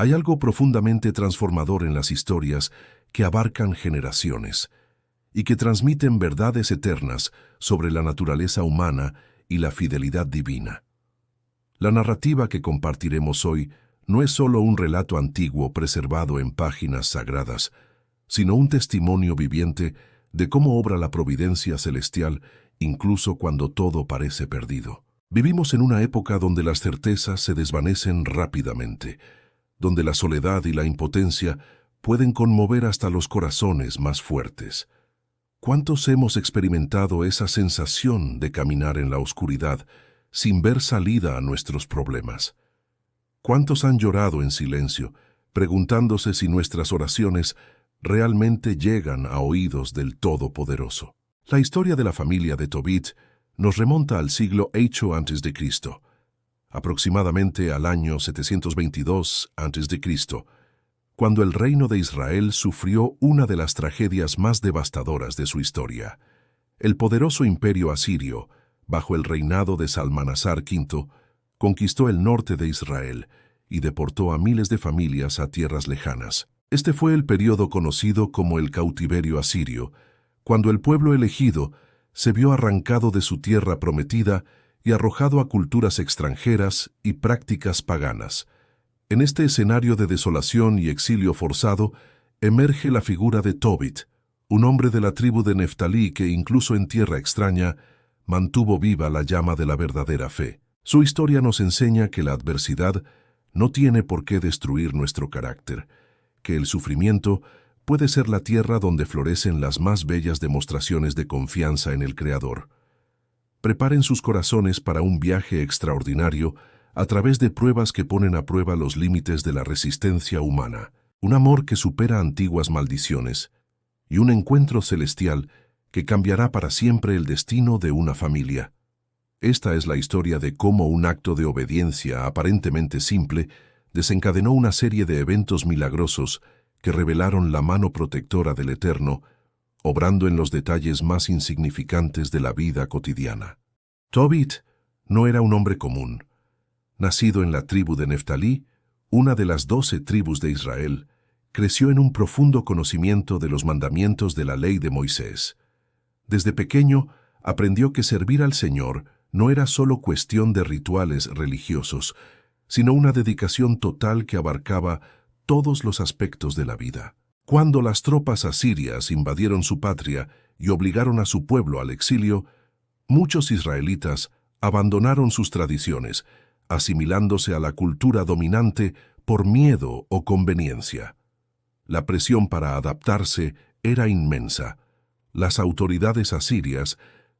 Hay algo profundamente transformador en las historias que abarcan generaciones y que transmiten verdades eternas sobre la naturaleza humana y la fidelidad divina. La narrativa que compartiremos hoy no es solo un relato antiguo preservado en páginas sagradas, sino un testimonio viviente de cómo obra la providencia celestial incluso cuando todo parece perdido. Vivimos en una época donde las certezas se desvanecen rápidamente, donde la soledad y la impotencia pueden conmover hasta los corazones más fuertes. ¿Cuántos hemos experimentado esa sensación de caminar en la oscuridad sin ver salida a nuestros problemas? ¿Cuántos han llorado en silencio, preguntándose si nuestras oraciones realmente llegan a oídos del Todopoderoso? La historia de la familia de Tobit nos remonta al siglo VIII a.C., aproximadamente al año 722 a.C., cuando el reino de Israel sufrió una de las tragedias más devastadoras de su historia. El poderoso imperio asirio, bajo el reinado de Salmanasar V, conquistó el norte de Israel y deportó a miles de familias a tierras lejanas. Este fue el período conocido como el cautiverio asirio, cuando el pueblo elegido se vio arrancado de su tierra prometida y arrojado a culturas extranjeras y prácticas paganas. En este escenario de desolación y exilio forzado, emerge la figura de Tobit, un hombre de la tribu de Neftalí que incluso en tierra extraña mantuvo viva la llama de la verdadera fe. Su historia nos enseña que la adversidad no tiene por qué destruir nuestro carácter, que el sufrimiento puede ser la tierra donde florecen las más bellas demostraciones de confianza en el Creador. Preparen sus corazones para un viaje extraordinario a través de pruebas que ponen a prueba los límites de la resistencia humana, un amor que supera antiguas maldiciones y un encuentro celestial que cambiará para siempre el destino de una familia. Esta es la historia de cómo un acto de obediencia aparentemente simple desencadenó una serie de eventos milagrosos que revelaron la mano protectora del Eterno, obrando en los detalles más insignificantes de la vida cotidiana. Tobit no era un hombre común. Nacido en la tribu de Neftalí, una de las 12 tribus de Israel, creció en un profundo conocimiento de los mandamientos de la ley de Moisés. Desde pequeño, aprendió que servir al Señor no era solo cuestión de rituales religiosos, sino una dedicación total que abarcaba todos los aspectos de la vida. Cuando las tropas asirias invadieron su patria y obligaron a su pueblo al exilio, muchos israelitas abandonaron sus tradiciones, asimilándose a la cultura dominante por miedo o conveniencia. La presión para adaptarse era inmensa. Las autoridades asirias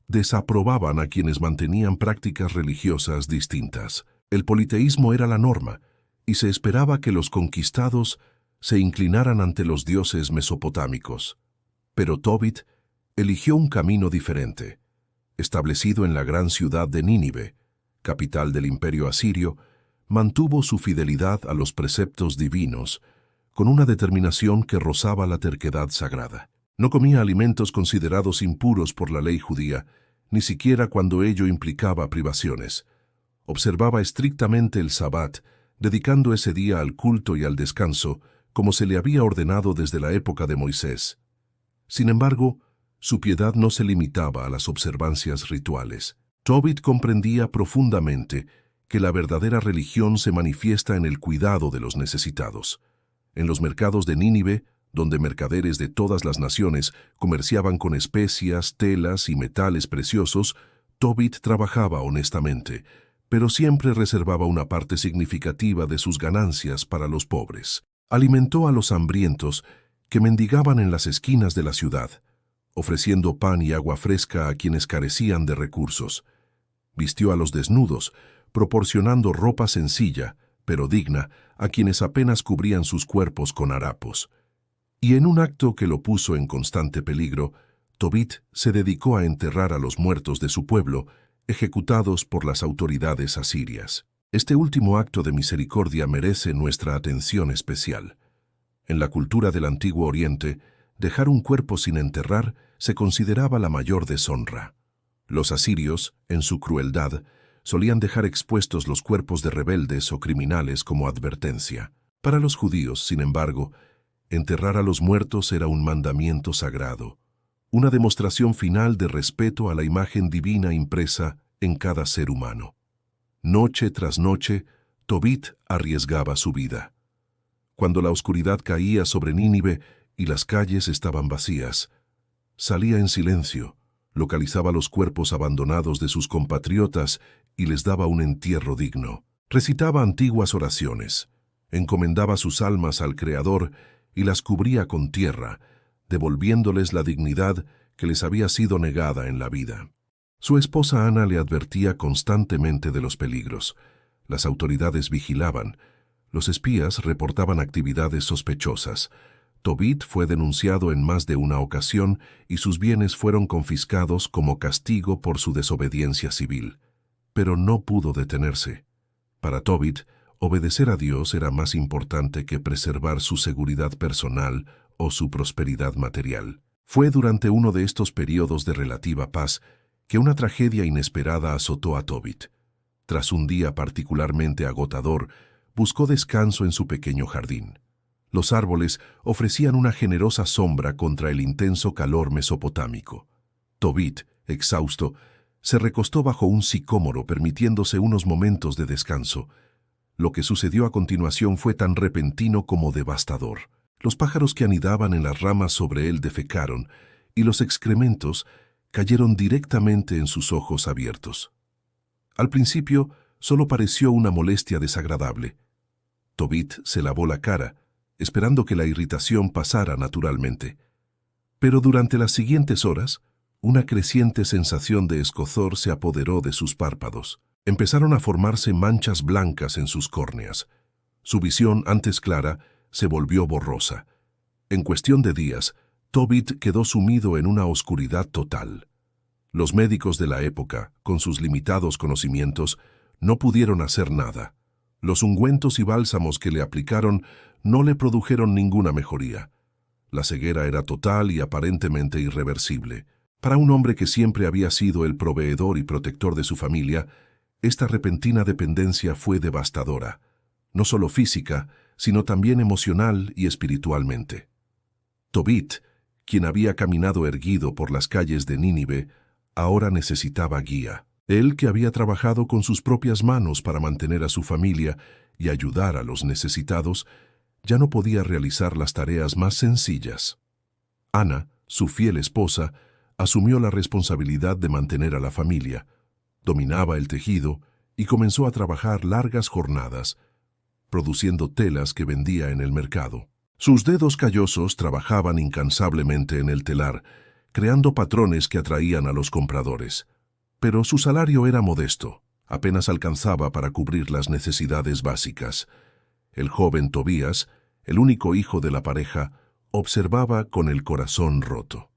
desaprobaban a quienes mantenían prácticas religiosas distintas. El politeísmo era la norma, y se esperaba que los conquistados se inclinaran ante los dioses mesopotámicos. Pero Tobit eligió un camino diferente. Establecido en la gran ciudad de Nínive, capital del imperio asirio, mantuvo su fidelidad a los preceptos divinos, con una determinación que rozaba la terquedad sagrada. No comía alimentos considerados impuros por la ley judía, ni siquiera cuando ello implicaba privaciones. Observaba estrictamente el Sabbat, dedicando ese día al culto y al descanso, como se le había ordenado desde la época de Moisés. Sin embargo, su piedad no se limitaba a las observancias rituales. Tobit comprendía profundamente que la verdadera religión se manifiesta en el cuidado de los necesitados. En los mercados de Nínive, donde mercaderes de todas las naciones comerciaban con especias, telas y metales preciosos, Tobit trabajaba honestamente, pero siempre reservaba una parte significativa de sus ganancias para los pobres. Alimentó a los hambrientos que mendigaban en las esquinas de la ciudad, ofreciendo pan y agua fresca a quienes carecían de recursos. Vistió a los desnudos, proporcionando ropa sencilla, pero digna, a quienes apenas cubrían sus cuerpos con harapos. Y en un acto que lo puso en constante peligro, Tobit se dedicó a enterrar a los muertos de su pueblo, ejecutados por las autoridades asirias. Este último acto de misericordia merece nuestra atención especial. En la cultura del Antiguo Oriente, dejar un cuerpo sin enterrar se consideraba la mayor deshonra. Los asirios, en su crueldad, solían dejar expuestos los cuerpos de rebeldes o criminales como advertencia. Para los judíos, sin embargo, enterrar a los muertos era un mandamiento sagrado, una demostración final de respeto a la imagen divina impresa en cada ser humano. Noche tras noche, Tobit arriesgaba su vida. Cuando la oscuridad caía sobre Nínive y las calles estaban vacías, salía en silencio, localizaba los cuerpos abandonados de sus compatriotas y les daba un entierro digno. Recitaba antiguas oraciones, encomendaba sus almas al Creador y las cubría con tierra, devolviéndoles la dignidad que les había sido negada en la vida. Su esposa Ana le advertía constantemente de los peligros. Las autoridades vigilaban. Los espías reportaban actividades sospechosas. Tobit fue denunciado en más de una ocasión y sus bienes fueron confiscados como castigo por su desobediencia civil. Pero no pudo detenerse. Para Tobit, obedecer a Dios era más importante que preservar su seguridad personal o su prosperidad material. Fue durante uno de estos periodos de relativa paz que una tragedia inesperada azotó a Tobit. Tras un día particularmente agotador, buscó descanso en su pequeño jardín. Los árboles ofrecían una generosa sombra contra el intenso calor mesopotámico. Tobit, exhausto, se recostó bajo un sicómoro permitiéndose unos momentos de descanso. Lo que sucedió a continuación fue tan repentino como devastador. Los pájaros que anidaban en las ramas sobre él defecaron y los excrementos cayeron directamente en sus ojos abiertos. Al principio solo pareció una molestia desagradable. Tobit se lavó la cara, esperando que la irritación pasara naturalmente. Pero durante las siguientes horas, una creciente sensación de escozor se apoderó de sus párpados. Empezaron a formarse manchas blancas en sus córneas. Su visión, antes clara, se volvió borrosa. En cuestión de días, Tobit quedó sumido en una oscuridad total. Los médicos de la época, con sus limitados conocimientos, no pudieron hacer nada. Los ungüentos y bálsamos que le aplicaron no le produjeron ninguna mejoría. La ceguera era total y aparentemente irreversible. Para un hombre que siempre había sido el proveedor y protector de su familia, esta repentina dependencia fue devastadora, no solo física, sino también emocional y espiritualmente. Tobit, quien había caminado erguido por las calles de Nínive, ahora necesitaba guía. Él, que había trabajado con sus propias manos para mantener a su familia y ayudar a los necesitados, ya no podía realizar las tareas más sencillas. Ana, su fiel esposa, asumió la responsabilidad de mantener a la familia, dominaba el tejido y comenzó a trabajar largas jornadas, produciendo telas que vendía en el mercado. Sus dedos callosos trabajaban incansablemente en el telar, creando patrones que atraían a los compradores. Pero su salario era modesto, apenas alcanzaba para cubrir las necesidades básicas. El joven Tobías, el único hijo de la pareja, observaba con el corazón roto.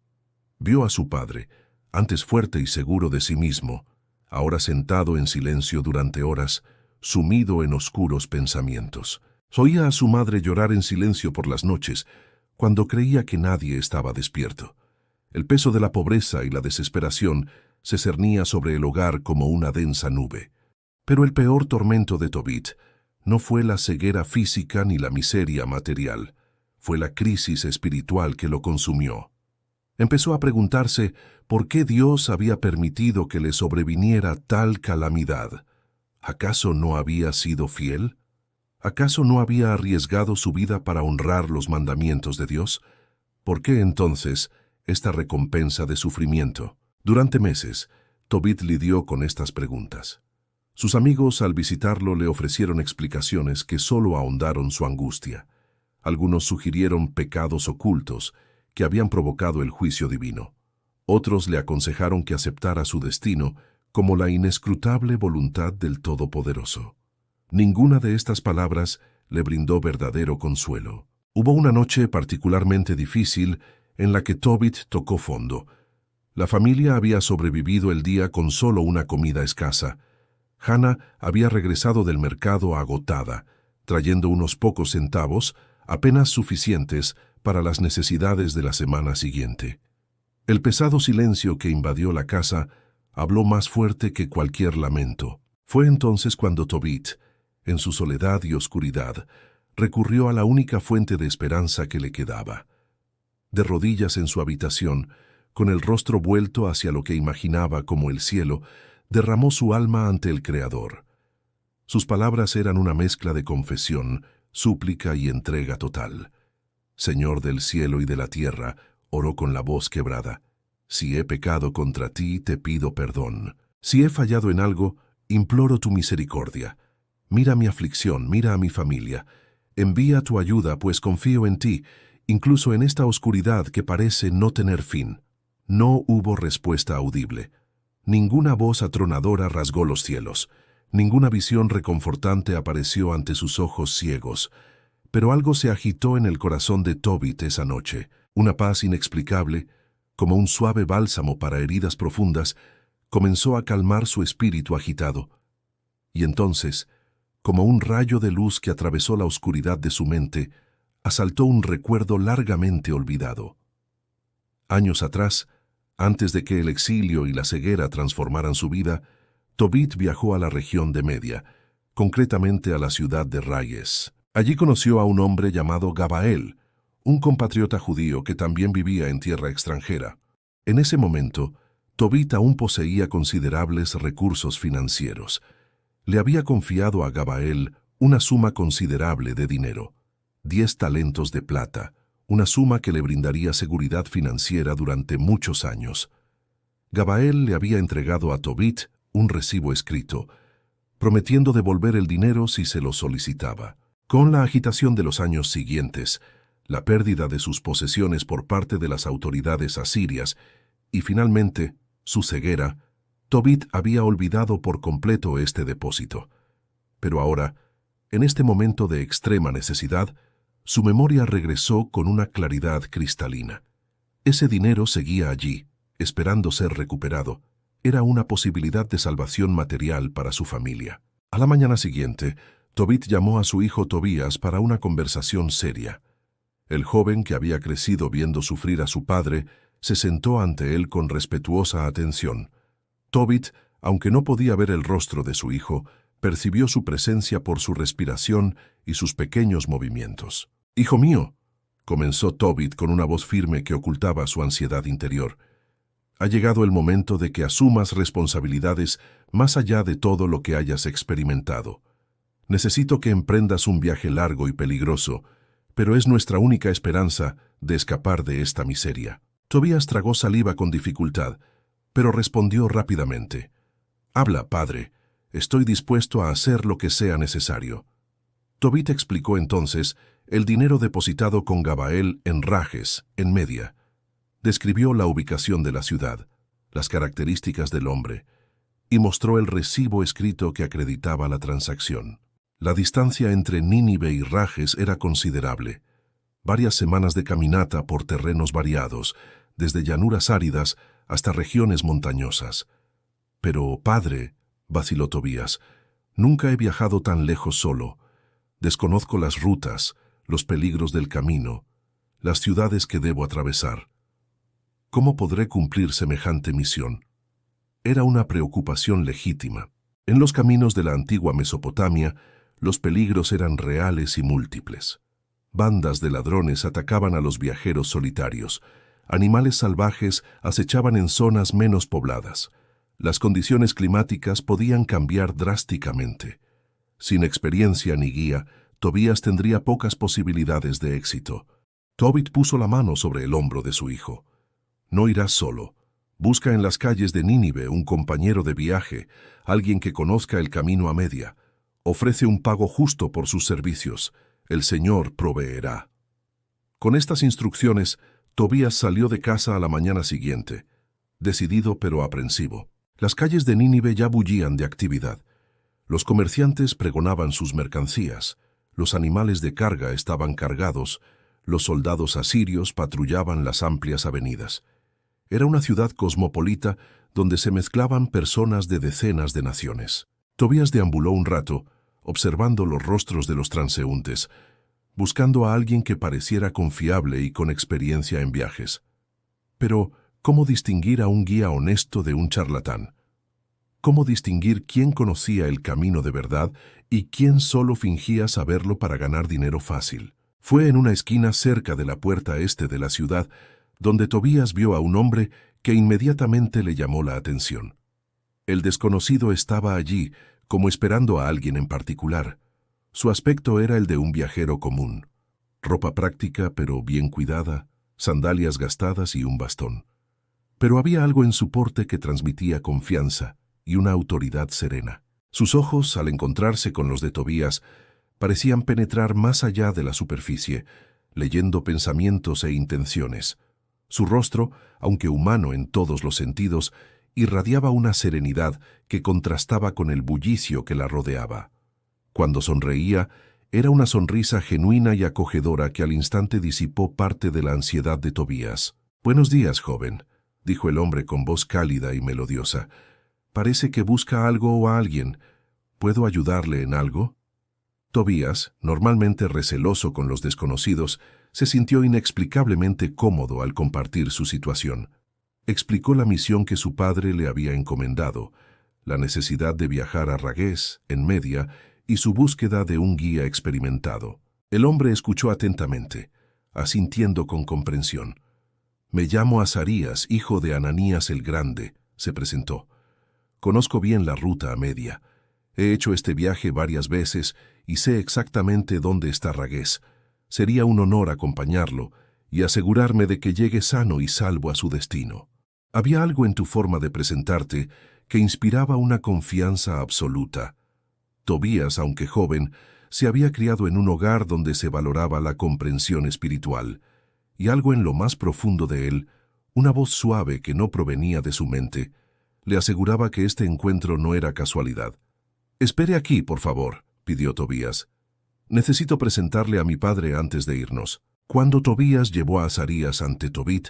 Vio a su padre, antes fuerte y seguro de sí mismo, ahora sentado en silencio durante horas, sumido en oscuros pensamientos. Oía a su madre llorar en silencio por las noches, cuando creía que nadie estaba despierto. El peso de la pobreza y la desesperación se cernía sobre el hogar como una densa nube. Pero el peor tormento de Tobit no fue la ceguera física ni la miseria material, fue la crisis espiritual que lo consumió. Empezó a preguntarse por qué Dios había permitido que le sobreviniera tal calamidad. ¿Acaso no había sido fiel? ¿Acaso no había arriesgado su vida para honrar los mandamientos de Dios? ¿Por qué entonces esta recompensa de sufrimiento? Durante meses, Tobit lidió con estas preguntas. Sus amigos, al visitarlo, le ofrecieron explicaciones que solo ahondaron su angustia. Algunos sugirieron pecados ocultos que habían provocado el juicio divino. Otros le aconsejaron que aceptara su destino como la inescrutable voluntad del Todopoderoso. Ninguna de estas palabras le brindó verdadero consuelo. Hubo una noche particularmente difícil en la que Tobit tocó fondo. La familia había sobrevivido el día con solo una comida escasa. Hannah había regresado del mercado agotada, trayendo unos pocos centavos, apenas suficientes para las necesidades de la semana siguiente. El pesado silencio que invadió la casa habló más fuerte que cualquier lamento. Fue entonces cuando Tobit, en su soledad y oscuridad, recurrió a la única fuente de esperanza que le quedaba. De rodillas en su habitación, con el rostro vuelto hacia lo que imaginaba como el cielo, derramó su alma ante el Creador. Sus palabras eran una mezcla de confesión, súplica y entrega total. Señor del cielo y de la tierra, oró con la voz quebrada. Si he pecado contra ti, te pido perdón. Si he fallado en algo, imploro tu misericordia. Mira mi aflicción, mira a mi familia. Envía tu ayuda, pues confío en ti, incluso en esta oscuridad que parece no tener fin. No hubo respuesta audible. Ninguna voz atronadora rasgó los cielos. Ninguna visión reconfortante apareció ante sus ojos ciegos. Pero algo se agitó en el corazón de Tobit esa noche. Una paz inexplicable, como un suave bálsamo para heridas profundas, comenzó a calmar su espíritu agitado. Y entonces, como un rayo de luz que atravesó la oscuridad de su mente, asaltó un recuerdo largamente olvidado. Años atrás, antes de que el exilio y la ceguera transformaran su vida, Tobit viajó a la región de Media, concretamente a la ciudad de Rayes. Allí conoció a un hombre llamado Gabael, un compatriota judío que también vivía en tierra extranjera. En ese momento, Tobit aún poseía considerables recursos financieros. Le había confiado a Gabael una suma considerable de dinero, 10 talentos de plata, una suma que le brindaría seguridad financiera durante muchos años. Gabael le había entregado a Tobit un recibo escrito, prometiendo devolver el dinero si se lo solicitaba. Con la agitación de los años siguientes, la pérdida de sus posesiones por parte de las autoridades asirias y, finalmente, su ceguera, Tobit había olvidado por completo este depósito. Pero ahora, en este momento de extrema necesidad, su memoria regresó con una claridad cristalina. Ese dinero seguía allí, esperando ser recuperado. Era una posibilidad de salvación material para su familia. A la mañana siguiente, Tobit llamó a su hijo Tobías para una conversación seria. El joven, que había crecido viendo sufrir a su padre, se sentó ante él con respetuosa atención. Tobit, aunque no podía ver el rostro de su hijo, percibió su presencia por su respiración y sus pequeños movimientos. «Hijo mío», comenzó Tobit con una voz firme que ocultaba su ansiedad interior, «ha llegado el momento de que asumas responsabilidades más allá de todo lo que hayas experimentado. Necesito que emprendas un viaje largo y peligroso, pero es nuestra única esperanza de escapar de esta miseria». Tobías tragó saliva con dificultad, pero respondió rápidamente. «Habla, padre. Estoy dispuesto a hacer lo que sea necesario». Tobit explicó entonces el dinero depositado con Gabael en Rajes, en Media. Describió la ubicación de la ciudad, las características del hombre, y mostró el recibo escrito que acreditaba la transacción. La distancia entre Nínive y Rajes era considerable. Varias semanas de caminata por terrenos variados, desde llanuras áridas hasta regiones montañosas. «Pero, padre», vaciló Tobías, «nunca he viajado tan lejos solo. Desconozco las rutas, los peligros del camino, las ciudades que debo atravesar. ¿Cómo podré cumplir semejante misión?». Era una preocupación legítima. En los caminos de la antigua Mesopotamia, los peligros eran reales y múltiples. Bandas de ladrones atacaban a los viajeros solitarios. Animales salvajes acechaban en zonas menos pobladas. Las condiciones climáticas podían cambiar drásticamente. Sin experiencia ni guía, Tobías tendría pocas posibilidades de éxito. Tobit puso la mano sobre el hombro de su hijo. «No irás solo. Busca en las calles de Nínive un compañero de viaje, alguien que conozca el camino a Media. Ofrece un pago justo por sus servicios. El Señor proveerá». Con estas instrucciones, Tobías salió de casa a la mañana siguiente, decidido pero aprensivo. Las calles de Nínive ya bullían de actividad. Los comerciantes pregonaban sus mercancías, los animales de carga estaban cargados, los soldados asirios patrullaban las amplias avenidas. Era una ciudad cosmopolita donde se mezclaban personas de decenas de naciones. Tobías deambuló un rato, observando los rostros de los transeúntes, buscando a alguien que pareciera confiable y con experiencia en viajes. Pero, ¿cómo distinguir a un guía honesto de un charlatán? cómo distinguir quién conocía el camino de verdad y quién solo fingía saberlo para ganar dinero fácil. Fue en una esquina cerca de la puerta este de la ciudad donde Tobías vio a un hombre que inmediatamente le llamó la atención. El desconocido estaba allí, como esperando a alguien en particular. Su aspecto era el de un viajero común. Ropa práctica pero bien cuidada, sandalias gastadas y un bastón. Pero había algo en su porte que transmitía confianza y una autoridad serena. Sus ojos, al encontrarse con los de Tobías, parecían penetrar más allá de la superficie, leyendo pensamientos e intenciones. Su rostro, aunque humano en todos los sentidos, irradiaba una serenidad que contrastaba con el bullicio que la rodeaba. Cuando sonreía, era una sonrisa genuina y acogedora que al instante disipó parte de la ansiedad de Tobías. «Buenos días, joven», dijo el hombre con voz cálida y melodiosa. «Parece que busca algo o a alguien. ¿Puedo ayudarle en algo?» Tobías, normalmente receloso con los desconocidos, se sintió inexplicablemente cómodo al compartir su situación. Explicó la misión que su padre le había encomendado, la necesidad de viajar a Ragués, en Media, y su búsqueda de un guía experimentado. El hombre escuchó atentamente, asintiendo con comprensión. «Me llamo Azarías, hijo de Ananías el Grande», se presentó. «Conozco bien la ruta a Media. He hecho este viaje varias veces y sé exactamente dónde está Ragués. Sería un honor acompañarlo y asegurarme de que llegue sano y salvo a su destino». Había algo en tu forma de presentarte que inspiraba una confianza absoluta. Tobías, aunque joven, se había criado en un hogar donde se valoraba la comprensión espiritual, y algo en lo más profundo de él, una voz suave que no provenía de su mente, le aseguraba que este encuentro no era casualidad. «Espere aquí, por favor», pidió Tobías. «Necesito presentarle a mi padre antes de irnos». Cuando Tobías llevó a Azarías ante Tobit,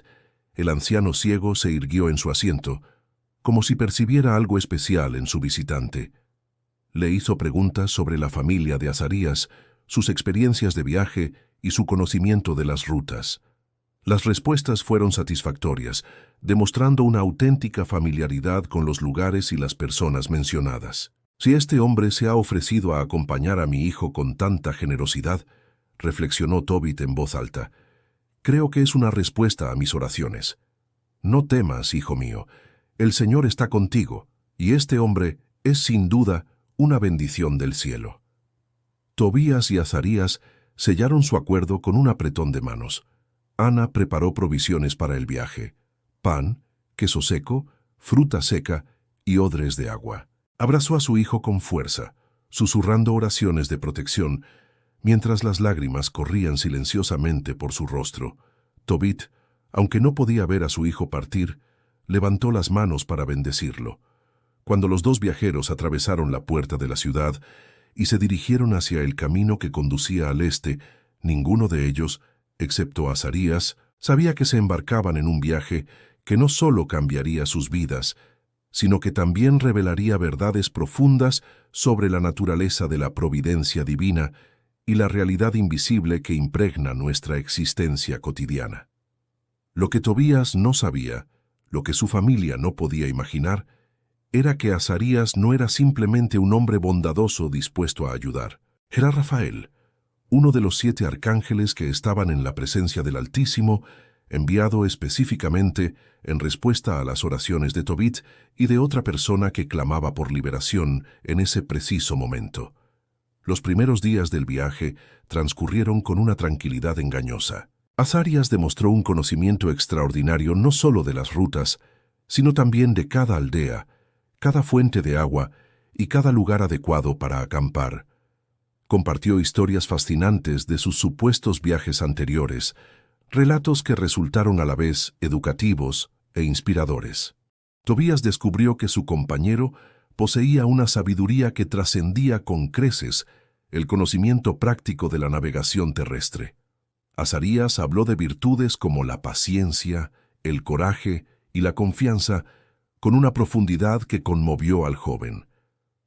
el anciano ciego se irguió en su asiento, como si percibiera algo especial en su visitante. Le hizo preguntas sobre la familia de Azarías, sus experiencias de viaje y su conocimiento de las rutas. Las respuestas fueron satisfactorias, demostrando una auténtica familiaridad con los lugares y las personas mencionadas. «Si este hombre se ha ofrecido a acompañar a mi hijo con tanta generosidad», reflexionó Tobit en voz alta, «creo que es una respuesta a mis oraciones. No temas, hijo mío, el Señor está contigo, y este hombre es sin duda una bendición del cielo». Tobías y Azarías sellaron su acuerdo con un apretón de manos. Ana preparó provisiones para el viaje: pan, queso seco, fruta seca y odres de agua. Abrazó a su hijo con fuerza, susurrando oraciones de protección, mientras las lágrimas corrían silenciosamente por su rostro. Tobit, aunque no podía ver a su hijo partir, levantó las manos para bendecirlo. Cuando los dos viajeros atravesaron la puerta de la ciudad y se dirigieron hacia el camino que conducía al este, ninguno de ellos, excepto Azarías, sabía que se embarcaban en un viaje que no solo cambiaría sus vidas, sino que también revelaría verdades profundas sobre la naturaleza de la providencia divina y la realidad invisible que impregna nuestra existencia cotidiana. Lo que Tobías no sabía, lo que su familia no podía imaginar, era que Azarías no era simplemente un hombre bondadoso dispuesto a ayudar. Era Rafael, uno de los 7 arcángeles que estaban en la presencia del Altísimo, enviado específicamente en respuesta a las oraciones de Tobit y de otra persona que clamaba por liberación en ese preciso momento. Los primeros días del viaje transcurrieron con una tranquilidad engañosa. Azarías demostró un conocimiento extraordinario no solo de las rutas, sino también de cada aldea, cada fuente de agua y cada lugar adecuado para acampar. Compartió historias fascinantes de sus supuestos viajes anteriores, relatos que resultaron a la vez educativos e inspiradores. Tobías descubrió que su compañero poseía una sabiduría que trascendía con creces el conocimiento práctico de la navegación terrestre. Azarías habló de virtudes como la paciencia, el coraje y la confianza con una profundidad que conmovió al joven.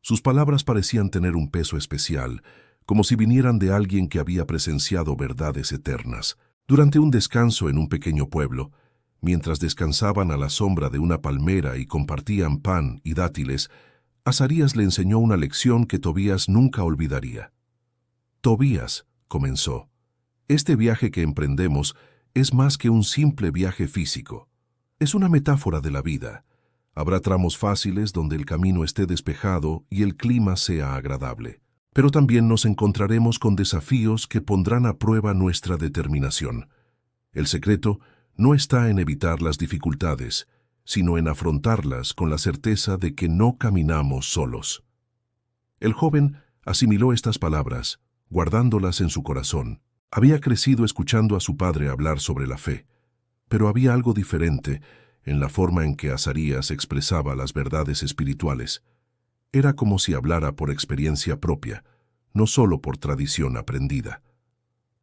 Sus palabras parecían tener un peso especial, como si vinieran de alguien que había presenciado verdades eternas. Durante un descanso en un pequeño pueblo, mientras descansaban a la sombra de una palmera y compartían pan y dátiles, Azarías le enseñó una lección que Tobías nunca olvidaría. Tobías, comenzó, este viaje que emprendemos es más que un simple viaje físico. Es una metáfora de la vida. Habrá tramos fáciles donde el camino esté despejado y el clima sea agradable. Pero también nos encontraremos con desafíos que pondrán a prueba nuestra determinación. El secreto no está en evitar las dificultades, sino en afrontarlas con la certeza de que no caminamos solos. El joven asimiló estas palabras, guardándolas en su corazón. Había crecido escuchando a su padre hablar sobre la fe, pero había algo diferente en la forma en que Azarías expresaba las verdades espirituales. Era como si hablara por experiencia propia, no solo por tradición aprendida.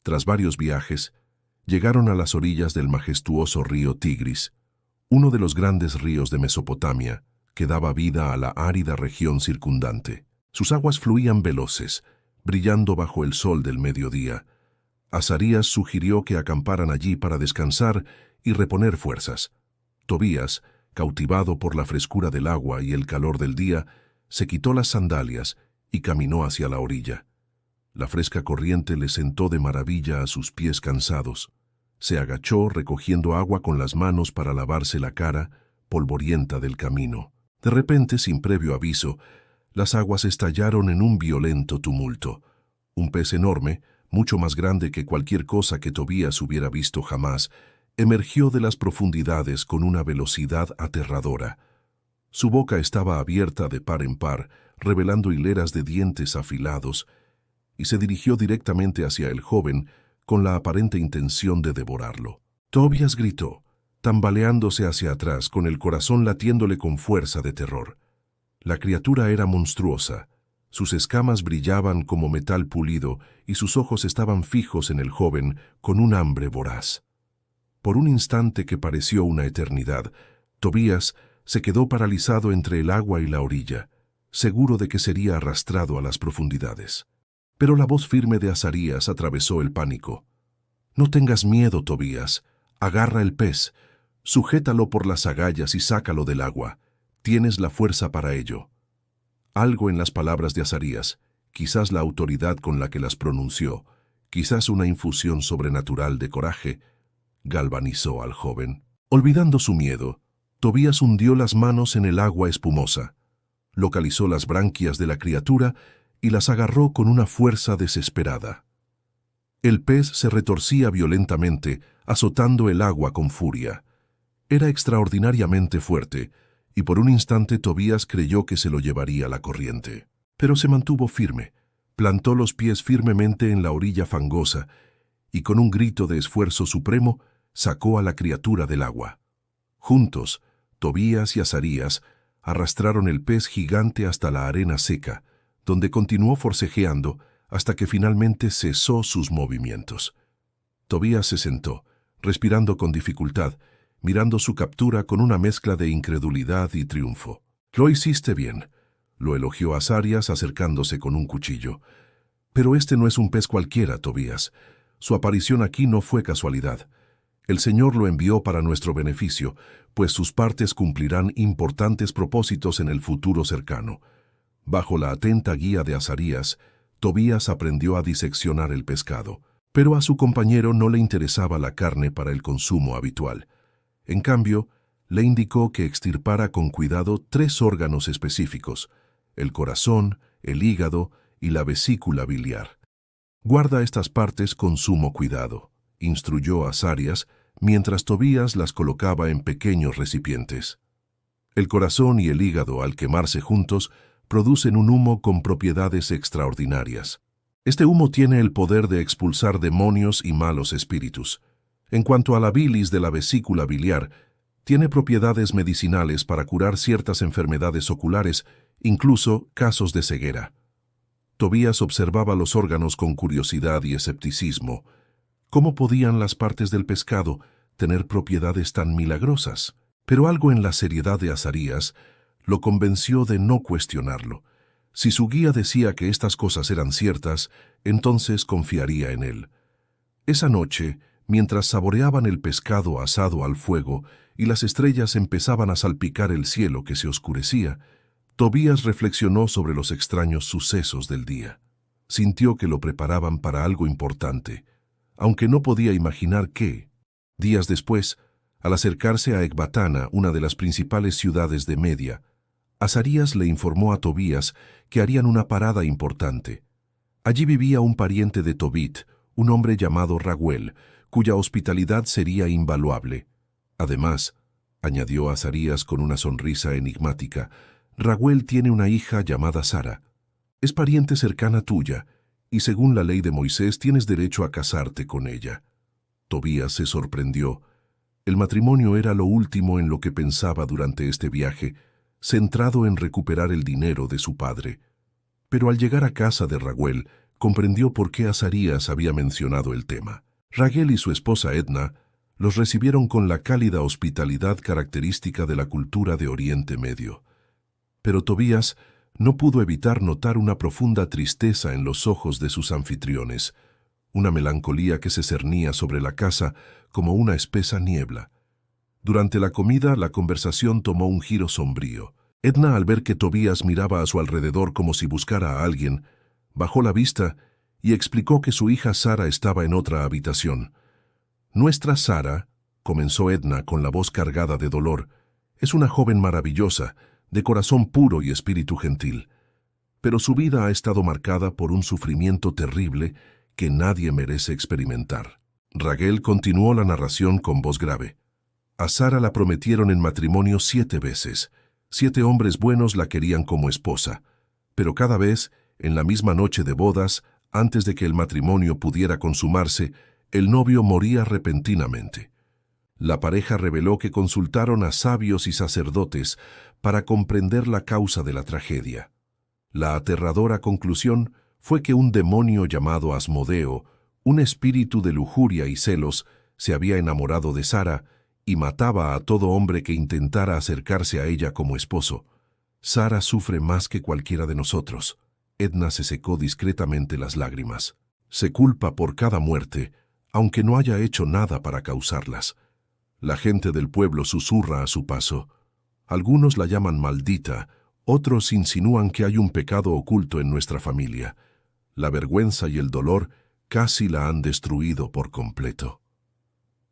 Tras varios viajes, llegaron a las orillas del majestuoso río Tigris, uno de los grandes ríos de Mesopotamia, que daba vida a la árida región circundante. Sus aguas fluían veloces, brillando bajo el sol del mediodía. Azarías sugirió que acamparan allí para descansar y reponer fuerzas. Tobías, cautivado por la frescura del agua y el calor del día, se quitó las sandalias y caminó hacia la orilla. La fresca corriente le sentó de maravilla a sus pies cansados. Se agachó recogiendo agua con las manos para lavarse la cara, polvorienta del camino. De repente, sin previo aviso, las aguas estallaron en un violento tumulto. Un pez enorme, mucho más grande que cualquier cosa que Tobías hubiera visto jamás, emergió de las profundidades con una velocidad aterradora. Su boca estaba abierta de par en par, revelando hileras de dientes afilados, y se dirigió directamente hacia el joven con la aparente intención de devorarlo. Tobías gritó, tambaleándose hacia atrás, con el corazón latiéndole con fuerza de terror. La criatura era monstruosa. Sus escamas brillaban como metal pulido y sus ojos estaban fijos en el joven con un hambre voraz. Por un instante que pareció una eternidad, Tobías se quedó paralizado entre el agua y la orilla, seguro de que sería arrastrado a las profundidades. Pero la voz firme de Azarías atravesó el pánico. «No tengas miedo, Tobías. Agarra el pez, sujétalo por las agallas y sácalo del agua. Tienes la fuerza para ello». Algo en las palabras de Azarías, quizás la autoridad con la que las pronunció, quizás una infusión sobrenatural de coraje, galvanizó al joven. Olvidando su miedo, Tobías hundió las manos en el agua espumosa, localizó las branquias de la criatura y las agarró con una fuerza desesperada. El pez se retorcía violentamente, azotando el agua con furia. Era extraordinariamente fuerte, y por un instante Tobías creyó que se lo llevaría la corriente. Pero se mantuvo firme, plantó los pies firmemente en la orilla fangosa, y con un grito de esfuerzo supremo, sacó a la criatura del agua. Juntos, Tobías y Azarías arrastraron el pez gigante hasta la arena seca, donde continuó forcejeando hasta que finalmente cesó sus movimientos. Tobías se sentó, respirando con dificultad, mirando su captura con una mezcla de incredulidad y triunfo. «Lo hiciste bien», lo elogió Azarías acercándose con un cuchillo. «Pero este no es un pez cualquiera, Tobías. Su aparición aquí no fue casualidad. El Señor lo envió para nuestro beneficio, pues sus partes cumplirán importantes propósitos en el futuro cercano». Bajo la atenta guía de Azarías, Tobías aprendió a diseccionar el pescado, pero a su compañero no le interesaba la carne para el consumo habitual. En cambio, le indicó que extirpara con cuidado 3 órganos específicos: el corazón, el hígado y la vesícula biliar. «Guarda estas partes con sumo cuidado», instruyó Azarías, mientras Tobías las colocaba en pequeños recipientes. El corazón y el hígado, al quemarse juntos, producen un humo con propiedades extraordinarias. Este humo tiene el poder de expulsar demonios y malos espíritus. En cuanto a la bilis de la vesícula biliar, tiene propiedades medicinales para curar ciertas enfermedades oculares, incluso casos de ceguera. Tobías observaba los órganos con curiosidad y escepticismo. ¿Cómo podían las partes del pescado tener propiedades tan milagrosas? Pero algo en la seriedad de Azarías lo convenció de no cuestionarlo. Si su guía decía que estas cosas eran ciertas, entonces confiaría en él. Esa noche, mientras saboreaban el pescado asado al fuego y las estrellas empezaban a salpicar el cielo que se oscurecía, Tobías reflexionó sobre los extraños sucesos del día. Sintió que lo preparaban para algo importante, aunque no podía imaginar qué. Días después, al acercarse a Ecbatana, una de las principales ciudades de Media, Azarías le informó a Tobías que harían una parada importante. Allí vivía un pariente de Tobit, un hombre llamado Raguel, cuya hospitalidad sería invaluable. Además, añadió Azarías con una sonrisa enigmática, Raguel tiene una hija llamada Sara. Es pariente cercana tuya, y según la ley de Moisés tienes derecho a casarte con ella. Tobías se sorprendió. El matrimonio era lo último en lo que pensaba durante este viaje, centrado en recuperar el dinero de su padre. Pero al llegar a casa de Raguel, comprendió por qué Azarías había mencionado el tema. Raguel y su esposa Edna los recibieron con la cálida hospitalidad característica de la cultura de Oriente Medio. Pero Tobías no pudo evitar notar una profunda tristeza en los ojos de sus anfitriones, una melancolía que se cernía sobre la casa como una espesa niebla. Durante la comida, la conversación tomó un giro sombrío. Edna, al ver que Tobías miraba a su alrededor como si buscara a alguien, bajó la vista y explicó que su hija Sara estaba en otra habitación. «Nuestra Sara», comenzó Edna con la voz cargada de dolor, «es una joven maravillosa, de corazón puro y espíritu gentil. Pero su vida ha estado marcada por un sufrimiento terrible que nadie merece experimentar». Raguel continuó la narración con voz grave. A Sara la prometieron en matrimonio 7 veces. 7 hombres buenos la querían como esposa, pero cada vez, en la misma noche de bodas, antes de que el matrimonio pudiera consumarse, el novio moría repentinamente. La pareja reveló que consultaron a sabios y sacerdotes para comprender la causa de la tragedia. La aterradora conclusión fue que un demonio llamado Asmodeo, un espíritu de lujuria y celos, se había enamorado de Sara y mataba a todo hombre que intentara acercarse a ella como esposo. «Sara sufre más que cualquiera de nosotros». Edna se secó discretamente las lágrimas. «Se culpa por cada muerte, aunque no haya hecho nada para causarlas. La gente del pueblo susurra a su paso. Algunos la llaman maldita, otros insinúan que hay un pecado oculto en nuestra familia. La vergüenza y el dolor casi la han destruido por completo».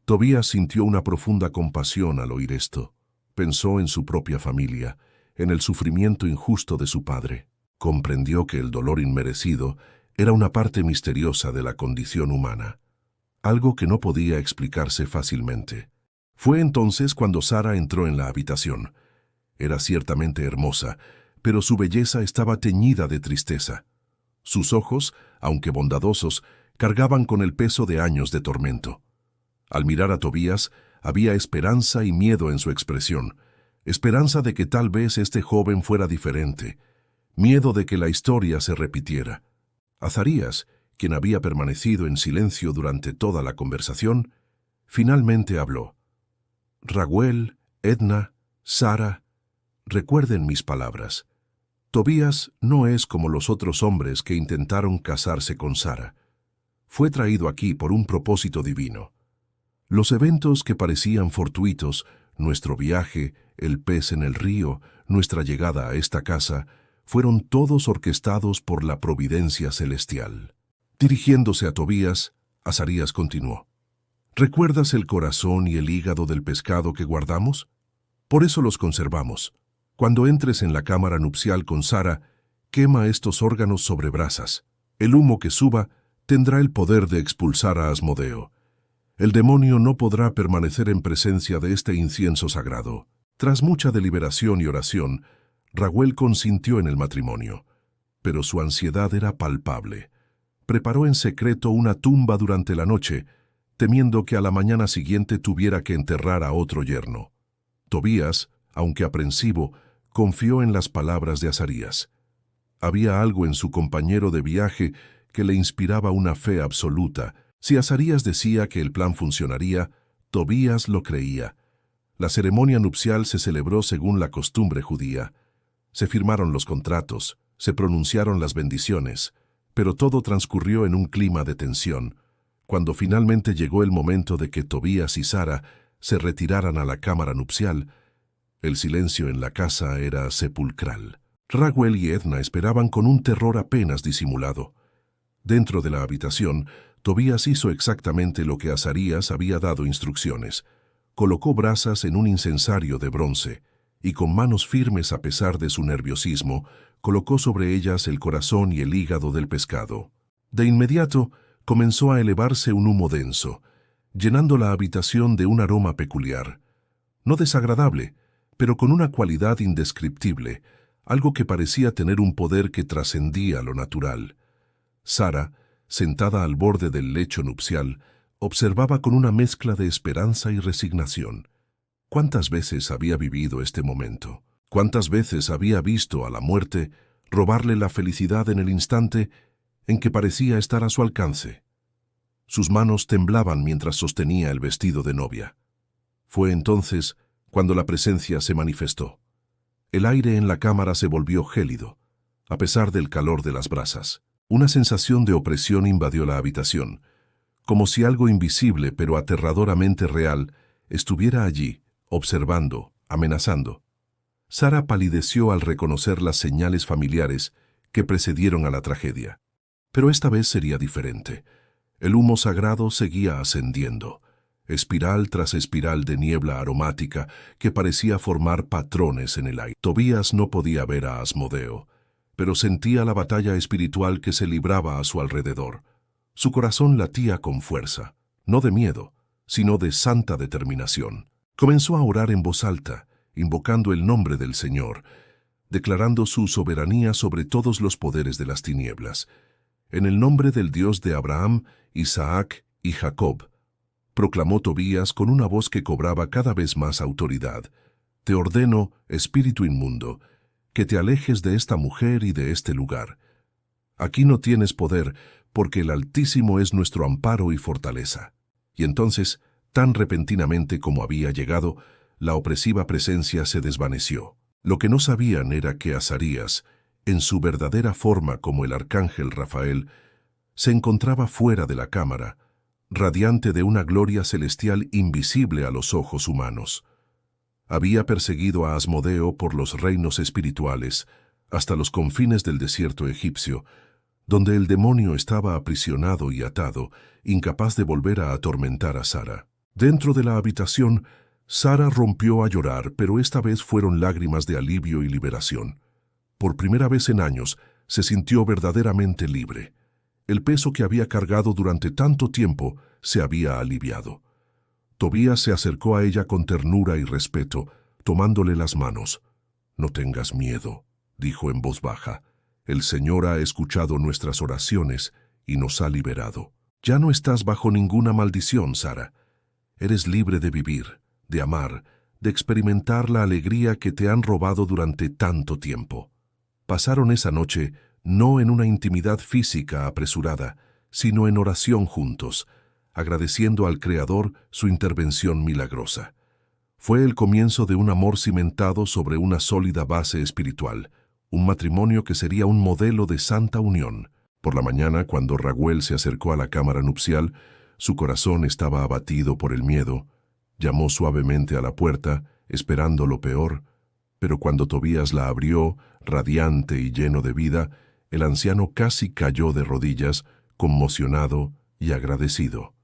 Tobías sintió una profunda compasión al oír esto. Pensó en su propia familia, en el sufrimiento injusto de su padre. Comprendió que el dolor inmerecido era una parte misteriosa de la condición humana, algo que no podía explicarse fácilmente. Fue entonces cuando Sara entró en la habitación. Era ciertamente hermosa, pero su belleza estaba teñida de tristeza. Sus ojos, aunque bondadosos, cargaban con el peso de años de tormento. Al mirar a Tobías, había esperanza y miedo en su expresión, esperanza de que tal vez este joven fuera diferente, miedo de que la historia se repitiera. Azarías, quien había permanecido en silencio durante toda la conversación, finalmente habló. «Raguel, Edna, Sara, recuerden mis palabras. Tobías no es como los otros hombres que intentaron casarse con Sara. Fue traído aquí por un propósito divino. Los eventos que parecían fortuitos, nuestro viaje, el pez en el río, nuestra llegada a esta casa, fueron todos orquestados por la providencia celestial». Dirigiéndose a Tobías, Azarías continuó. «¿Recuerdas el corazón y el hígado del pescado que guardamos? Por eso los conservamos. Cuando entres en la cámara nupcial con Sara, quema estos órganos sobre brasas. El humo que suba tendrá el poder de expulsar a Asmodeo. El demonio no podrá permanecer en presencia de este incienso sagrado». Tras mucha deliberación y oración, Raguel consintió en el matrimonio, pero su ansiedad era palpable. Preparó en secreto una tumba durante la noche, temiendo que a la mañana siguiente tuviera que enterrar a otro yerno. Tobías, aunque aprensivo, confió en las palabras de Azarías. Había algo en su compañero de viaje que le inspiraba una fe absoluta. Si Azarías decía que el plan funcionaría, Tobías lo creía. La ceremonia nupcial se celebró según la costumbre judía. Se firmaron los contratos, se pronunciaron las bendiciones, pero todo transcurrió en un clima de tensión. Cuando finalmente llegó el momento de que Tobías y Sara se retiraran a la cámara nupcial, el silencio en la casa era sepulcral. Raguel y Edna esperaban con un terror apenas disimulado. Dentro de la habitación, Tobías hizo exactamente lo que Azarías había dado instrucciones. Colocó brasas en un incensario de bronce y con manos firmes a pesar de su nerviosismo, colocó sobre ellas el corazón y el hígado del pescado. De inmediato, comenzó a elevarse un humo denso, llenando la habitación de un aroma peculiar. No desagradable, pero con una cualidad indescriptible, algo que parecía tener un poder que trascendía lo natural. Sara, sentada al borde del lecho nupcial, observaba con una mezcla de esperanza y resignación. ¿Cuántas veces había vivido este momento? ¿Cuántas veces había visto a la muerte robarle la felicidad en el instante en que parecía estar a su alcance? Sus manos temblaban mientras sostenía el vestido de novia. Fue entonces cuando la presencia se manifestó. El aire en la cámara se volvió gélido, a pesar del calor de las brasas. Una sensación de opresión invadió la habitación, como si algo invisible pero aterradoramente real estuviera allí, observando, amenazando. Sara palideció al reconocer las señales familiares que precedieron a la tragedia. Pero esta vez sería diferente. El humo sagrado seguía ascendiendo, espiral tras espiral de niebla aromática que parecía formar patrones en el aire. Tobías no podía ver a Asmodeo, pero sentía la batalla espiritual que se libraba a su alrededor. Su corazón latía con fuerza, no de miedo, sino de santa determinación. Comenzó a orar en voz alta, invocando el nombre del Señor, declarando su soberanía sobre todos los poderes de las tinieblas. En el nombre del Dios de Abraham, Isaac y Jacob, proclamó Tobías con una voz que cobraba cada vez más autoridad. Te ordeno, espíritu inmundo, que te alejes de esta mujer y de este lugar. Aquí no tienes poder, porque el Altísimo es nuestro amparo y fortaleza. Y entonces, tan repentinamente como había llegado, la opresiva presencia se desvaneció. Lo que no sabían era que Azarías, en su verdadera forma como el arcángel Rafael, se encontraba fuera de la cámara, radiante de una gloria celestial invisible a los ojos humanos. Había perseguido a Asmodeo por los reinos espirituales, hasta los confines del desierto egipcio, donde el demonio estaba aprisionado y atado, incapaz de volver a atormentar a Sara. Dentro de la habitación, Sara rompió a llorar, pero esta vez fueron lágrimas de alivio y liberación. Por primera vez en años, se sintió verdaderamente libre. El peso que había cargado durante tanto tiempo se había aliviado. Tobías se acercó a ella con ternura y respeto, tomándole las manos. «No tengas miedo», dijo en voz baja. «El Señor ha escuchado nuestras oraciones y nos ha liberado. Ya no estás bajo ninguna maldición, Sara. Eres libre de vivir, de amar, de experimentar la alegría que te han robado durante tanto tiempo». Pasaron esa noche no en una intimidad física apresurada, sino en oración juntos, agradeciendo al Creador su intervención milagrosa. Fue el comienzo de un amor cimentado sobre una sólida base espiritual, un matrimonio que sería un modelo de santa unión. Por la mañana, cuando Raguel se acercó a la cámara nupcial, su corazón estaba abatido por el miedo. Llamó suavemente a la puerta, esperando lo peor, pero cuando Tobías la abrió, radiante y lleno de vida, el anciano casi cayó de rodillas, conmocionado y agradecido.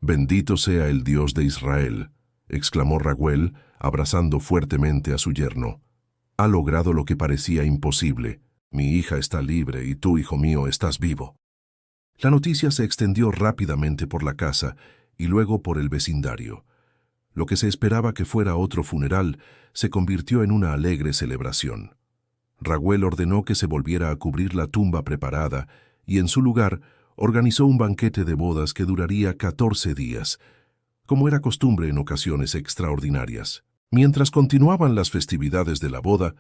«Bendito sea el Dios de Israel», exclamó Raguel, abrazando fuertemente a su yerno. «Ha logrado lo que parecía imposible. Mi hija está libre y tú, hijo mío, estás vivo». La noticia se extendió rápidamente por la casa y luego por el vecindario. Lo que se esperaba que fuera otro funeral se convirtió en una alegre celebración. Raguel ordenó que se volviera a cubrir la tumba preparada y en su lugar organizó un banquete de bodas que duraría 14 días, como era costumbre en ocasiones extraordinarias. Mientras continuaban las festividades de la boda,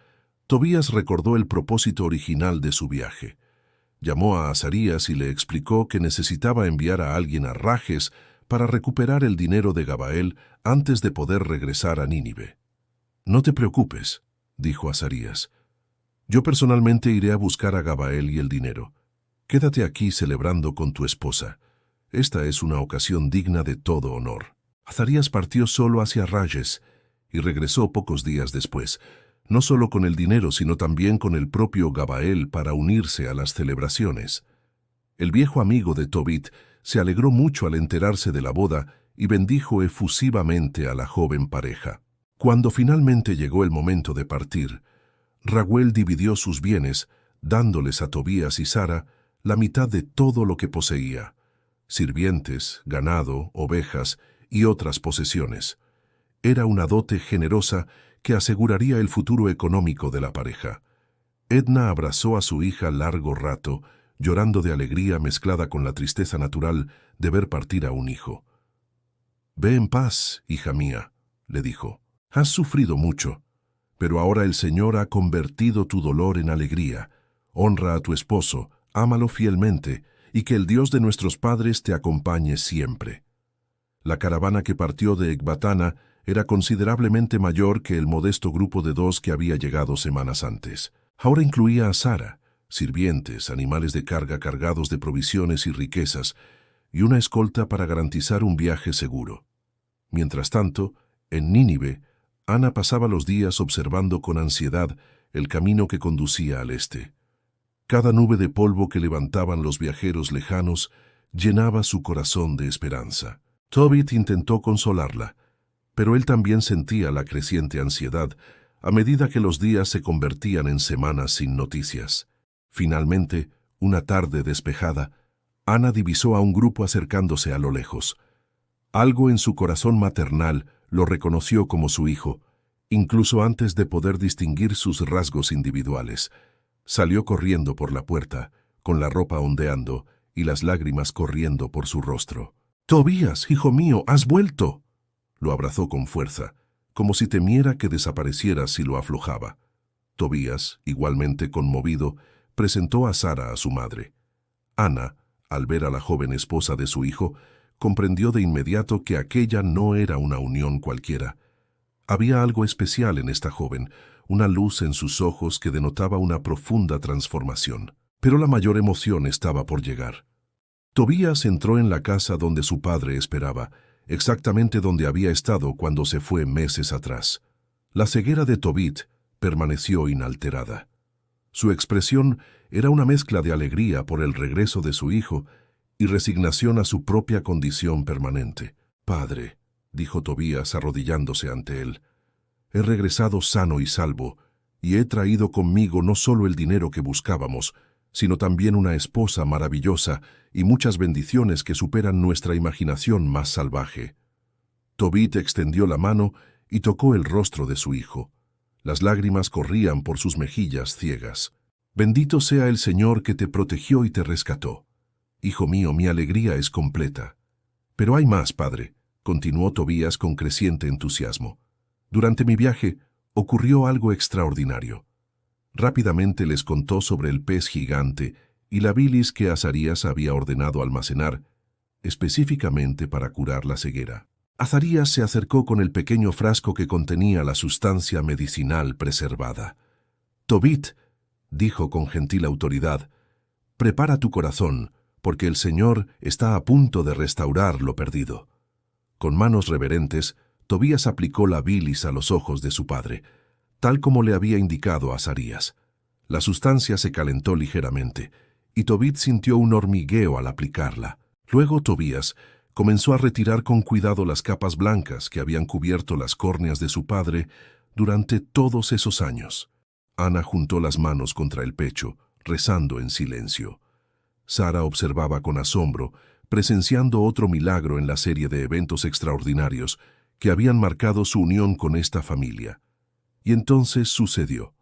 Tobías recordó el propósito original de su viaje. Llamó a Azarías y le explicó que necesitaba enviar a alguien a Rages para recuperar el dinero de Gabael antes de poder regresar a Nínive. «No te preocupes», dijo Azarías. «Yo personalmente iré a buscar a Gabael y el dinero. Quédate aquí celebrando con tu esposa. Esta es una ocasión digna de todo honor». Azarías partió solo hacia Rages y regresó pocos días después. no solo con el dinero, sino también con el propio Gabael para unirse a las celebraciones. El viejo amigo de Tobit se alegró mucho al enterarse de la boda y bendijo efusivamente a la joven pareja. Cuando finalmente llegó el momento de partir, Raguel dividió sus bienes, dándoles a Tobías y Sara la mitad de todo lo que poseía: sirvientes, ganado, ovejas y otras posesiones. Era una dote generosa que aseguraría el futuro económico de la pareja. Edna abrazó a su hija largo rato, llorando de alegría mezclada con la tristeza natural de ver partir a un hijo. «Ve en paz, hija mía», le dijo. «Has sufrido mucho, pero ahora el Señor ha convertido tu dolor en alegría. Honra a tu esposo, ámalo fielmente, y que el Dios de nuestros padres te acompañe siempre». La caravana que partió de Ecbatana era considerablemente mayor que el modesto grupo de 2 que había llegado semanas antes. Ahora incluía a Sara, sirvientes, animales de carga cargados de provisiones y riquezas, y una escolta para garantizar un viaje seguro. Mientras tanto, en Nínive, Ana pasaba los días observando con ansiedad el camino que conducía al este. Cada nube de polvo que levantaban los viajeros lejanos llenaba su corazón de esperanza. Tobit intentó consolarla, pero él también sentía la creciente ansiedad a medida que los días se convertían en semanas sin noticias. Finalmente, una tarde despejada, Ana divisó a un grupo acercándose a lo lejos. Algo en su corazón maternal lo reconoció como su hijo, incluso antes de poder distinguir sus rasgos individuales. Salió corriendo por la puerta, con la ropa ondeando y las lágrimas corriendo por su rostro. «Tobías, hijo mío, has vuelto». Lo abrazó con fuerza, como si temiera que desapareciera si lo aflojaba. Tobías, igualmente conmovido, presentó a Sara a su madre. Ana, al ver a la joven esposa de su hijo, comprendió de inmediato que aquella no era una unión cualquiera. Había algo especial en esta joven, una luz en sus ojos que denotaba una profunda transformación. Pero la mayor emoción estaba por llegar. Tobías entró en la casa donde su padre esperaba, exactamente donde había estado cuando se fue meses atrás. La ceguera de Tobit permaneció inalterada. Su expresión era una mezcla de alegría por el regreso de su hijo y resignación a su propia condición permanente. «Padre», dijo Tobías arrodillándose ante él, «he regresado sano y salvo, y he traído conmigo no solo el dinero que buscábamos, sino también una esposa maravillosa y muchas bendiciones que superan nuestra imaginación más salvaje». Tobit extendió la mano y tocó el rostro de su hijo. Las lágrimas corrían por sus mejillas ciegas. «Bendito sea el Señor que te protegió y te rescató. Hijo mío, mi alegría es completa». «Pero hay más, padre», continuó Tobías con creciente entusiasmo. «Durante mi viaje ocurrió algo extraordinario». Rápidamente les contó sobre el pez gigante y la bilis que Azarías había ordenado almacenar, específicamente para curar la ceguera. Azarías se acercó con el pequeño frasco que contenía la sustancia medicinal preservada. «Tobit», dijo con gentil autoridad, «prepara tu corazón, porque el Señor está a punto de restaurar lo perdido». Con manos reverentes, Tobías aplicó la bilis a los ojos de su padre, tal como le había indicado Azarías. La sustancia se calentó ligeramente, y Tobit sintió un hormigueo al aplicarla. Luego Tobías comenzó a retirar con cuidado las capas blancas que habían cubierto las córneas de su padre durante todos esos años. Ana juntó las manos contra el pecho, rezando en silencio. Sara observaba con asombro, presenciando otro milagro en la serie de eventos extraordinarios que habían marcado su unión con esta familia. Y entonces sucedió.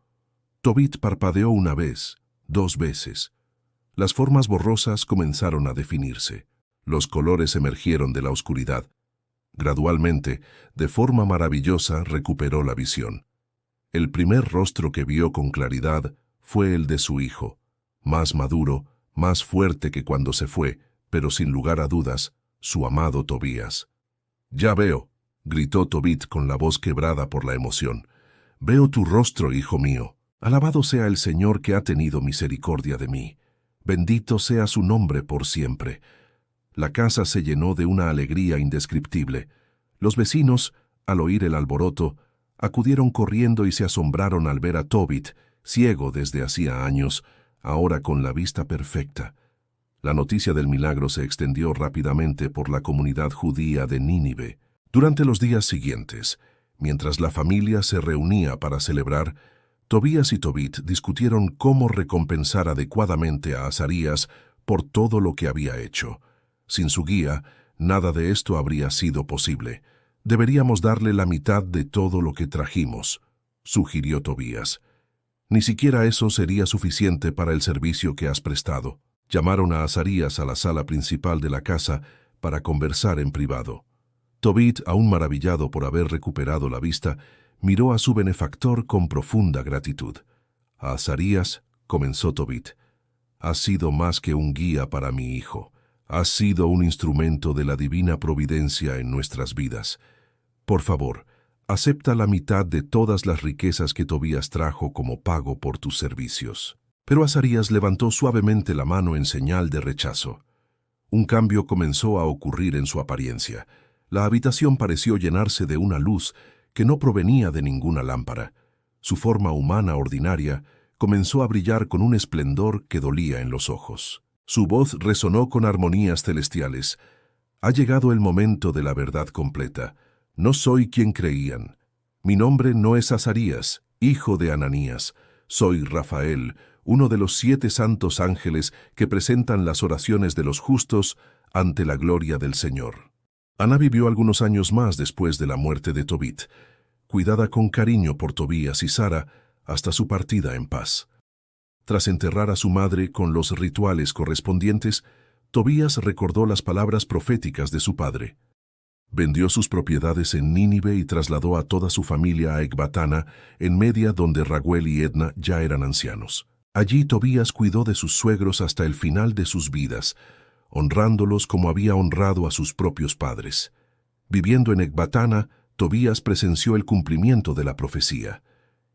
Tobit parpadeó una vez, 2 veces. Las formas borrosas comenzaron a definirse. Los colores emergieron de la oscuridad. Gradualmente, de forma maravillosa, recuperó la visión. El primer rostro que vio con claridad fue el de su hijo, más maduro, más fuerte que cuando se fue, pero sin lugar a dudas, su amado Tobías. «Ya veo», gritó Tobit con la voz quebrada por la emoción. «Veo tu rostro, hijo mío. Alabado sea el Señor que ha tenido misericordia de mí. Bendito sea su nombre por siempre». La casa se llenó de una alegría indescriptible. Los vecinos, al oír el alboroto, Acudieron corriendo y se asombraron al ver a Tobit, ciego desde hacía años, ahora con la vista perfecta. La noticia del milagro se extendió rápidamente por la comunidad judía de Nínive. Durante los días siguientes, mientras la familia se reunía para celebrar, Tobías y Tobit discutieron cómo recompensar adecuadamente a Azarías por todo lo que había hecho. Sin su guía, nada de esto habría sido posible. Deberíamos darle la mitad de todo lo que trajimos, sugirió Tobías. Ni siquiera eso sería suficiente para el servicio que has prestado. Llamaron a Azarías a la sala principal de la casa para conversar en privado. Tobit, aún maravillado por haber recuperado la vista, miró a su benefactor con profunda gratitud. Azarías, comenzó Tobit, has sido más que un guía para mi hijo. Has sido un instrumento de la divina providencia en nuestras vidas. Por favor, acepta la mitad de todas las riquezas que Tobías trajo como pago por tus servicios. Pero Azarías levantó suavemente la mano en señal de rechazo. Un cambio comenzó a ocurrir en su apariencia. La habitación pareció llenarse de una luz que no provenía de ninguna lámpara. Su forma humana ordinaria comenzó a brillar con un esplendor que dolía en los ojos. Su voz resonó con armonías celestiales. Ha llegado el momento de la verdad completa. No soy quien creían. Mi nombre no es Azarías, hijo de Ananías. Soy Rafael, uno de los 7 santos ángeles que presentan las oraciones de los justos ante la gloria del Señor. Ana vivió algunos años más después de la muerte de Tobit, cuidada con cariño por Tobías y Sara hasta su partida en paz. Tras enterrar a su madre con los rituales correspondientes, Tobías recordó las palabras proféticas de su padre. Vendió sus propiedades en Nínive y trasladó a toda su familia a Ecbatana, en Media, donde Raguel y Edna ya eran ancianos. Allí Tobías cuidó de sus suegros hasta el final de sus vidas, honrándolos como había honrado a sus propios padres. Viviendo en Ecbatana, Tobías presenció el cumplimiento de la profecía.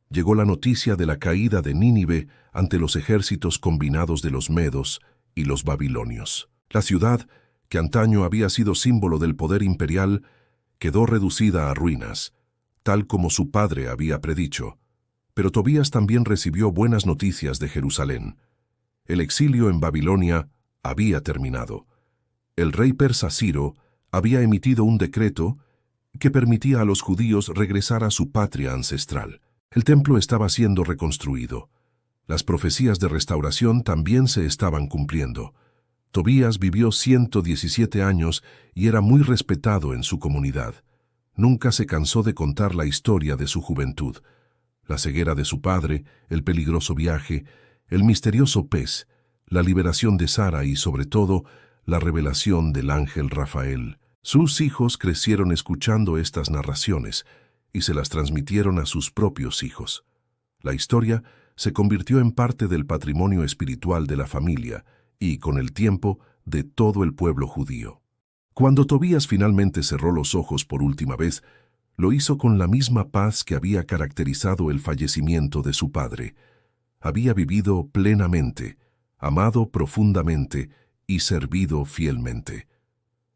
Llegó la noticia de la caída de Nínive ante los ejércitos combinados de los medos y los babilonios. La ciudad, que antaño había sido símbolo del poder imperial, quedó reducida a ruinas, tal como su padre había predicho. Pero Tobías también recibió buenas noticias de Jerusalén. El exilio en Babilonia había terminado. El rey persa Ciro había emitido un decreto que permitía a los judíos regresar a su patria ancestral. El templo estaba siendo reconstruido. Las profecías de restauración también se estaban cumpliendo. Tobías vivió 117 años y era muy respetado en su comunidad. Nunca se cansó de contar la historia de su juventud. La ceguera de su padre, el peligroso viaje, el misterioso pez, la liberación de Sara y, sobre todo, la revelación del ángel Rafael. Sus hijos crecieron escuchando estas narraciones y se las transmitieron a sus propios hijos. La historia se convirtió en parte del patrimonio espiritual de la familia y, con el tiempo, de todo el pueblo judío. Cuando Tobías finalmente cerró los ojos por última vez, lo hizo con la misma paz que había caracterizado el fallecimiento de su padre. Había vivido plenamente, amado profundamente y servido fielmente.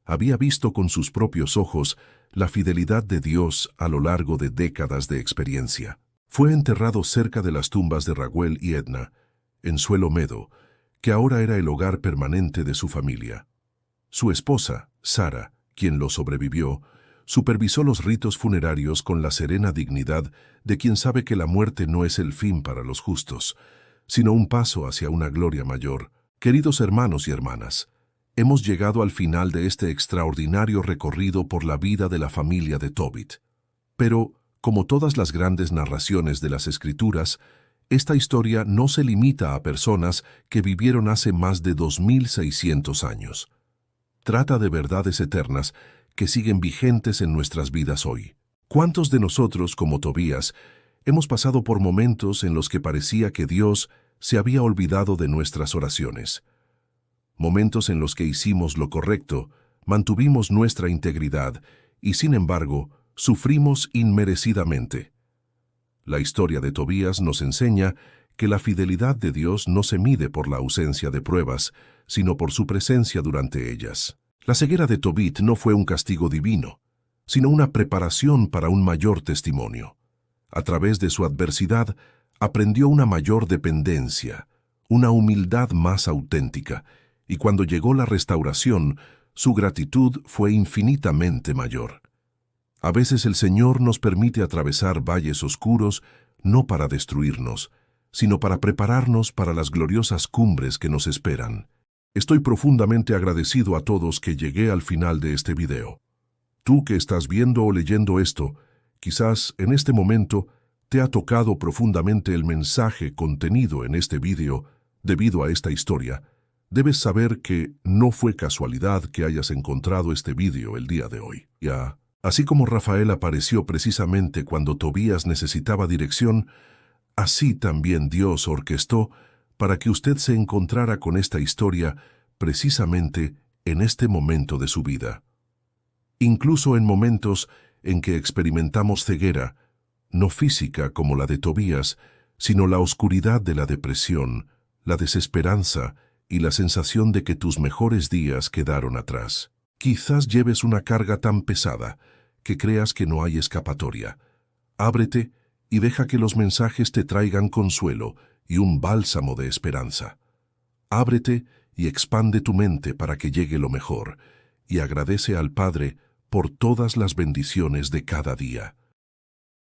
Había visto con sus propios ojos la fidelidad de Dios a lo largo de décadas de experiencia. Fue enterrado cerca de las tumbas de Raguel y Edna, en suelo medo, que ahora era el hogar permanente de su familia. Su esposa, Sara, quien lo sobrevivió, supervisó los ritos funerarios con la serena dignidad de quien sabe que la muerte no es el fin para los justos, sino un paso hacia una gloria mayor. Queridos hermanos y hermanas, hemos llegado al final de este extraordinario recorrido por la vida de la familia de Tobit. Pero, como todas las grandes narraciones de las Escrituras, esta historia no se limita a personas que vivieron hace más de 2600 años. Trata de verdades eternas que siguen vigentes en nuestras vidas hoy. ¿Cuántos de nosotros, como Tobías, hemos pasado por momentos en los que parecía que Dios se había olvidado de nuestras oraciones? Momentos en los que hicimos lo correcto, mantuvimos nuestra integridad y, sin embargo, sufrimos inmerecidamente. La historia de Tobías nos enseña que la fidelidad de Dios no se mide por la ausencia de pruebas, sino por su presencia durante ellas. La ceguera de Tobit no fue un castigo divino, sino una preparación para un mayor testimonio. A través de su adversidad, aprendió una mayor dependencia, una humildad más auténtica, y cuando llegó la restauración, su gratitud fue infinitamente mayor. A veces el Señor nos permite atravesar valles oscuros no para destruirnos, sino para prepararnos para las gloriosas cumbres que nos esperan. Estoy profundamente agradecido a todos que llegué al final de este video. Tú que estás viendo o leyendo esto, quizás en este momento te ha tocado profundamente el mensaje contenido en este video debido a esta historia. Debes saber que no fue casualidad que hayas encontrado este video el día de hoy. Así como Rafael apareció precisamente cuando Tobías necesitaba dirección, así también Dios orquestó para que usted se encontrara con esta historia precisamente en este momento de su vida. Incluso en momentos en que experimentamos ceguera, no física como la de Tobías, sino la oscuridad de la depresión, la desesperanza y la sensación de que tus mejores días quedaron atrás. Quizás lleves una carga tan pesada que creas que no hay escapatoria. Ábrete y deja que los mensajes te traigan consuelo y un bálsamo de esperanza. Ábrete y expande tu mente para que llegue lo mejor, y agradece al Padre por todas las bendiciones de cada día.